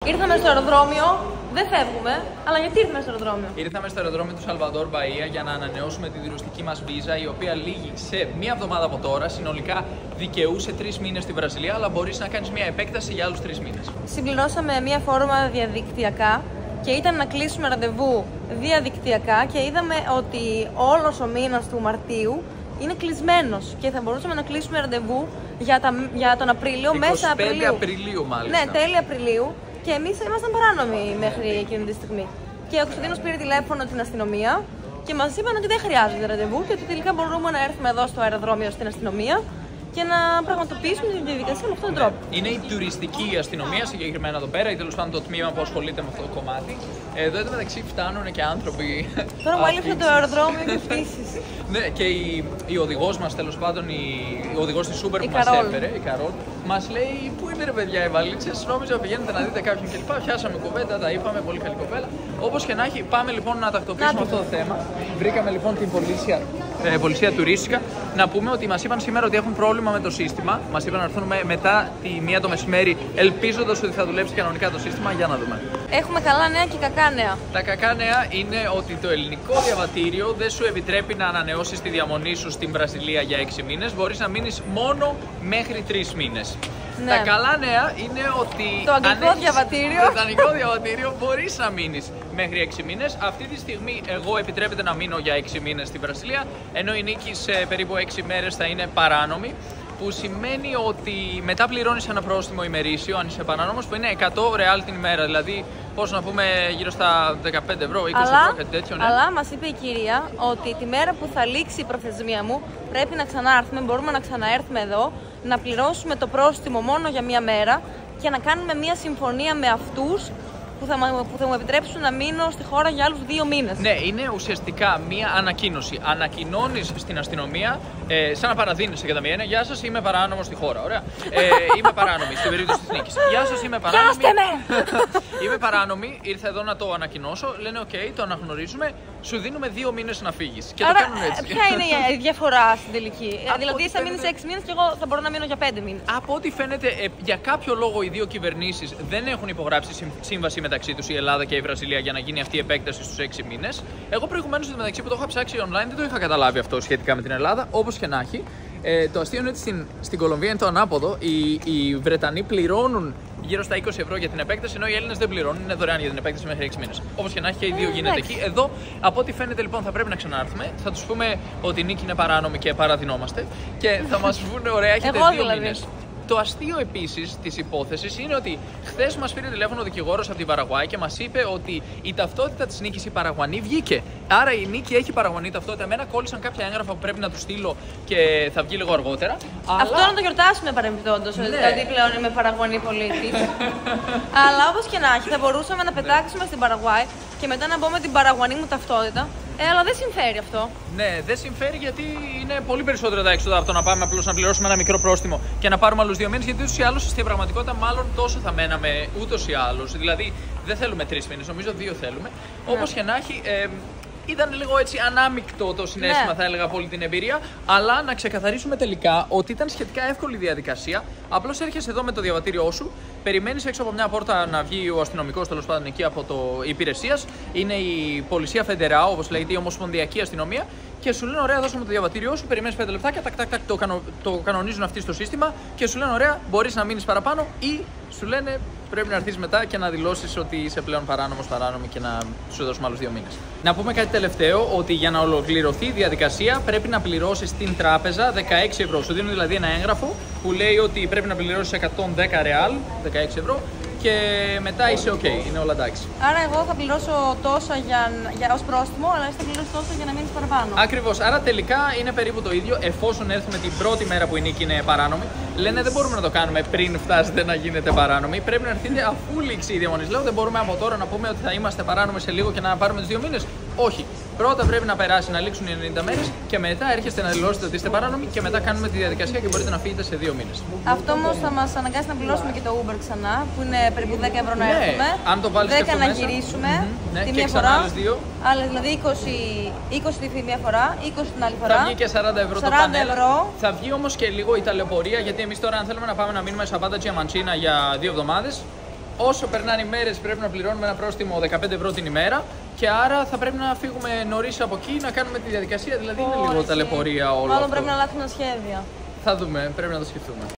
Ήρθαμε στο αεροδρόμιο, δεν φεύγουμε, αλλά γιατί ήρθαμε στο αεροδρόμιο? Ήρθαμε στο αεροδρόμιο του Σαλβαδόρ Μπαΐα για να ανανεώσουμε τη διοριστική μας βίζα, η οποία λήγει σε μία εβδομάδα από τώρα. Συνολικά δικαιούσε 3 μήνες στη Βραζιλία, αλλά μπορείς να κάνεις μία επέκταση για άλλους 3 μήνες. Συμπληρώσαμε μία φόρμα διαδικτυακά και ήταν να κλείσουμε ραντεβού διαδικτυακά και είδαμε ότι όλος ο μήνας του Μαρτίου είναι κλεισμένος και θα μπορούσαμε να κλείσουμε ραντεβού για τον Απρίλιο, μέσα Απριλίου. 25 Απριλίου μάλιστα. Ναι, τέλη Απριλίου. Και εμείς ήμασταν παράνομοι μέχρι εκείνη τη στιγμή. Και ο Κωνσταντίνος πήρε τηλέφωνο την αστυνομία και μας είπαν ότι δεν χρειάζεται ραντεβού και ότι τελικά μπορούμε να έρθουμε εδώ στο αεροδρόμιο στην αστυνομία και να πραγματοποιήσουμε τη διαδικασία με αυτόν τον τρόπο. Είναι η τουριστική αστυνομία συγκεκριμένα εδώ πέρα, ή τέλος πάντων το τμήμα που ασχολείται με αυτό το κομμάτι. Εδώ μεταξύ φτάνουν και άνθρωποι. Τώρα μου έλειψε το αεροδρόμιο και πτήσεις. Ναι, και η οδηγός μας, τέλος πάντων, ο οδηγός της Uber που μας έφερε, η Καρόλ, μας λέει: πού είναι ρε παιδιά οι βαλίτσες, νόμιζα πηγαίνετε να δείτε κάποιον κλπ. Πιάσαμε κουβέντα, τα είπαμε, πολύ καλή κοπέλα. Όπως και να έχει, πάμε λοιπόν να τακτοποιήσουμε αυτό το θέμα. Βρήκαμε λοιπόν την πολισία τουρίστικα. Να πούμε ότι μας είπαν σήμερα ότι έχουν πρόβλημα με το σύστημα. Μας είπαν να έρθουν μετά τη 1 το μεσημέρι, ελπίζοντας ότι θα δουλέψει κανονικά το σύστημα. Για να δούμε. Έχουμε καλά νέα και κακά νέα. Τα κακά νέα είναι ότι το ελληνικό διαβατήριο δεν σου επιτρέπει να ανανεώσεις τη διαμονή σου στην Βραζιλία για 6 μήνες. Μπορείς να μείνεις μόνο μέχρι 3 μήνες. Ναι. Τα καλά νέα είναι ότι το αγγλικό διαβατήριο μπορείς να μείνεις μέχρι 6 μήνες. Αυτή τη στιγμή εγώ επιτρέπεται να μείνω για 6 μήνες στη Βραζιλία, ενώ η νίκη σε περίπου 6 μέρες θα είναι παράνομη. Που σημαίνει ότι μετά πληρώνεις ένα πρόστιμο ημερήσιο, αν είσαι παράνομος, που είναι 100 ρεάλ την ημέρα. Δηλαδή, πώς να πούμε, γύρω στα 15 ευρώ, 20 ευρώ, κάτι τέτοιο. Ναι. Αλλά μας είπε η κυρία ότι τη μέρα που θα λήξει η προθεσμία μου πρέπει να ξανάρθουμε, μπορούμε να ξαναέρθουμε εδώ, να πληρώσουμε το πρόστιμο μόνο για μία μέρα και να κάνουμε μία συμφωνία με αυτούς που θα μου επιτρέψουν να μείνω στη χώρα για άλλους 2 μήνες. Ναι, είναι ουσιαστικά μία ανακοίνωση. Ανακοινώνεις στην αστυνομία, σαν να παραδίνεσαι κατά μία έννοια. Γεια σας, είμαι παράνομος στη χώρα. Ωραία. Είμαι παράνομη στην περίπτωση της νίκης. Γεια σας, είμαι παράνομη. Είμαι παράνομη, ήρθα εδώ να το ανακοινώσω. Λένε: οκ, το αναγνωρίζουμε. Σου δίνουμε 2 μήνες να φύγεις. Και άρα, το κάνουν έτσι. Ποια είναι η διαφορά στην τελική? Δηλαδή, εσύ θα μείνεις 6 μήνες και εγώ θα μπορώ να μείνω για 5 μήνες. Από ό,τι φαίνεται, για κάποιο λόγο οι δύο κυβερνήσεις δεν έχουν υπογράψει σύμβαση μεταξύ τους, η Ελλάδα και η Βραζιλία, για να γίνει αυτή η επέκταση στους 6 μήνες. Εγώ προηγουμένως μεταξύ που το είχα ψάξει online δεν το είχα καταλάβει αυτό σχετικά με την Ελλάδα. Όπως και να έχει. Το αστείο είναι ότι στην Κολομβία είναι το ανάποδο. Οι Βρετανοί πληρώνουν γύρω στα 20 ευρώ για την επέκταση, ενώ οι Έλληνες δεν πληρώνουν, είναι δωρεάν για την επέκταση μέχρι 6 μήνες. Όπως και να έχει, και οι δύο γίνεται εκεί. Εδώ, από ό,τι φαίνεται, λοιπόν, θα πρέπει να ξανάρθουμε. Θα τους πούμε ότι η νίκη είναι παράνομη και παραδεινόμαστε. Και θα μας πούνε: ωραία, έχετε 2 μήνες. Το αστείο επίσης της υπόθεσης είναι ότι χθες μας πήρε τηλέφωνο ο δικηγόρος από την Παραγουάη και μας είπε ότι η ταυτότητα της νίκης, η Παραγουανή, βγήκε. Άρα η νίκη έχει Παραγουανή ταυτότητα. Εμένα κόλλησαν κάποια έγγραφα που πρέπει να του στείλω και θα βγει λίγο αργότερα. Αυτό να το γιορτάσουμε παρεμπιπτόντως. Ναι. Δηλαδή πλέον είμαι Παραγουανή πολίτης. Αλλά όπως και να έχει, θα μπορούσαμε να πετάξουμε στην Παραγουάη και μετά να μπω με την Παραγουανή μου ταυτότητα. Αλλά δεν συμφέρει αυτό. Ναι, δεν συμφέρει γιατί είναι πολύ περισσότερα τα έξοδα από το να πάμε απλώς να πληρώσουμε ένα μικρό πρόστιμο και να πάρουμε άλλους 2 μήνες. Γιατί ούτως ή άλλως στην πραγματικότητα μάλλον τόσο θα μέναμε ούτως ή άλλως. Δηλαδή δεν θέλουμε 3 μήνες, νομίζω 2 θέλουμε. Ναι. Όπως και να έχει. Ήταν λίγο έτσι ανάμεικτο το συναίσθημα, ναι, θα έλεγα, από όλη την εμπειρία. Αλλά να ξεκαθαρίσουμε τελικά ότι ήταν σχετικά εύκολη διαδικασία. Απλώς έρχεσαι εδώ με το διαβατήριό σου, περιμένεις έξω από μια πόρτα να βγει ο αστυνομικός, τέλος πάντων, εκεί από το υπηρεσίας. Είναι η Πολισία Φεντεράου, όπως λέγεται, η Ομοσπονδιακή Αστυνομία. Και σου λένε: ωραία, δώσαμε το διαβατήριό σου, περιμένεις 5 λεπτάκια, το κανονίζουν αυτοί στο σύστημα και σου λένε: ωραία, μπορείς να μείνεις παραπάνω, ή σου λένε: πρέπει να έρθεις μετά και να δηλώσεις ότι είσαι πλέον παράνομη και να σου δώσουμε άλλους 2 μήνες. Να πούμε κάτι τελευταίο, ότι για να ολοκληρωθεί η διαδικασία πρέπει να πληρώσεις στην τράπεζα 16 ευρώ. Σου δίνουν δηλαδή ένα έγγραφο που λέει ότι πρέπει να πληρώσεις 110 ρεάλ, 16 ευρώ. Και μετά είσαι ok, είναι όλα εντάξει. Άρα εγώ θα πληρώσω τόσα ως πρόστιμο, αλλά εσύ θα πληρώσεις τόσα για να μείνεις παραπάνω. Ακριβώς, άρα τελικά είναι περίπου το ίδιο, εφόσον έρθουμε την πρώτη μέρα που η νίκη είναι παράνομη. Λένε: δεν μπορούμε να το κάνουμε πριν φτάσετε να γίνετε παράνομοι. Πρέπει να έρθετε αφού λήξει η διαμονή. Λέω: δεν μπορούμε από τώρα να πούμε ότι θα είμαστε παράνομοι σε λίγο και να πάρουμε τους 2 μήνες. Όχι. Πρώτα πρέπει να περάσει, να λήξουν οι 90 μέρες και μετά έρχεστε να δηλώσετε ότι είστε παράνομοι και μετά κάνουμε τη διαδικασία και μπορείτε να φύγετε σε 2 μήνες. Αυτό όμως θα μας αναγκάσει να πληρώσουμε και το Uber ξανά, που είναι περίπου 10 ευρώ να έρθουμε. Αν το βάλεις 10 να γυρίσουμε τη μία φορά. Άλλες δηλαδή 20 τη μία φορά, 20 την άλλη φορά. Θα βγει και 40 ευρώ το πανέλ. Θα βγει όμως και λίγο η ταλαιπωρία, γιατί εμείς τώρα, αν θέλουμε να πάμε να μείνουμε στα Πάντα Τζιαμαντσίνα για 2 εβδομάδες, όσο περνάνε οι μέρες πρέπει να πληρώνουμε ένα πρόστιμο 15 ευρώ την ημέρα και άρα θα πρέπει να φύγουμε νωρίς από εκεί να κάνουμε τη διαδικασία. Δηλαδή είναι λίγο ταλαιπωρία όλο. Μάλλον πρέπει να αλλάξουμε σχέδια. Θα δούμε, πρέπει να το σκεφτούμε.